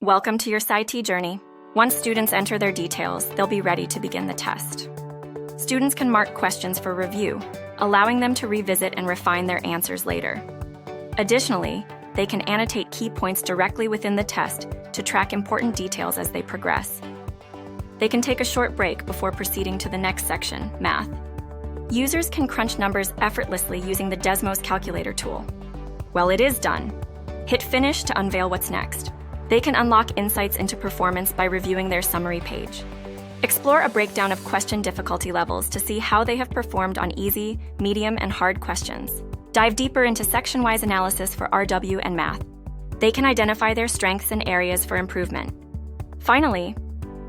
Welcome to your SciT journey. Once students enter their details, they'll be ready to begin the test. Students can mark questions for review, allowing them to revisit and refine their answers later. Additionally, they can annotate key points directly within the test to track important details as they progress. They can take a short break before proceeding to the next section, math. Users can crunch numbers effortlessly using the Desmos calculator tool. While it is done, hit Finish to unveil what's next. They can unlock insights into performance by reviewing their summary page. Explore a breakdown of question difficulty levels to see how they have performed on easy, medium, and hard questions. Dive deeper into section-wise analysis for RW and math. They can identify their strengths and areas for improvement. Finally,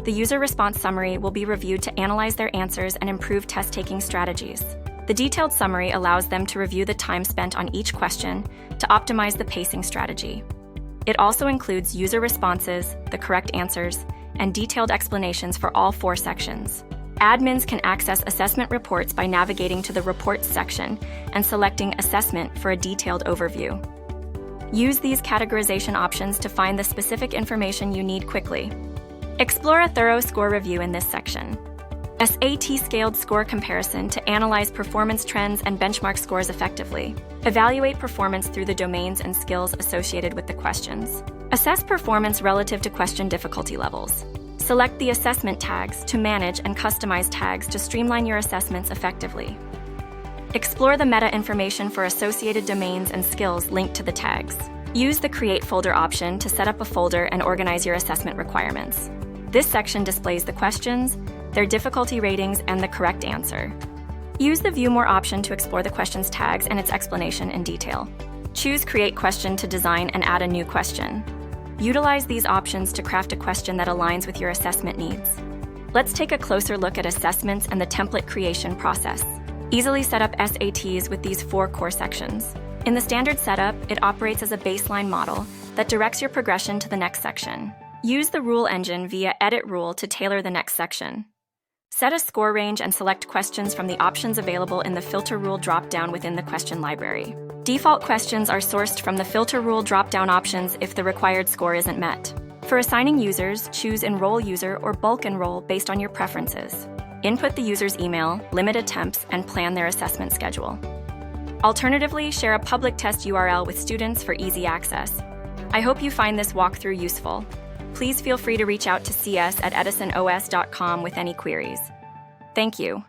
the user response summary will be reviewed to analyze their answers and improve test-taking strategies. The detailed summary allows them to review the time spent on each question to optimize the pacing strategy. It also includes user responses, the correct answers, and detailed explanations for all 4 sections. Admins can access assessment reports by navigating to the Reports section and selecting Assessment for a detailed overview. Use these categorization options to find the specific information you need quickly. Explore a thorough score review in this section. SAT scaled score comparison to analyze performance trends and benchmark scores effectively. Evaluate performance through the domains and skills associated with the questions. Assess performance relative to question difficulty levels. Select the assessment tags to manage and customize tags to streamline your assessments effectively. Explore the meta information for associated domains and skills linked to the tags. Use the Create Folder option to set up a folder and organize your assessment requirements. This section displays the questions, their difficulty ratings, and the correct answer. Use the View More option to explore the question's tags and its explanation in detail. Choose Create Question to design and add a new question. Utilize these options to craft a question that aligns with your assessment needs. Let's take a closer look at assessments and the template creation process. Easily set up SATs with these 4 core sections. In the standard setup, it operates as a baseline model that directs your progression to the next section. Use the rule engine via Edit Rule to tailor the next section. Set a score range and select questions from the options available in the Filter Rule drop-down within the question library. Default questions are sourced from the Filter Rule drop-down options if the required score isn't met. For assigning users, choose Enroll User or Bulk Enroll based on your preferences. Input the user's email, limit attempts, and plan their assessment schedule. Alternatively, share a public test URL with students for easy access. I hope you find this walkthrough useful. Please feel free to reach out to CS at EdisonOS.com with any queries. Thank you.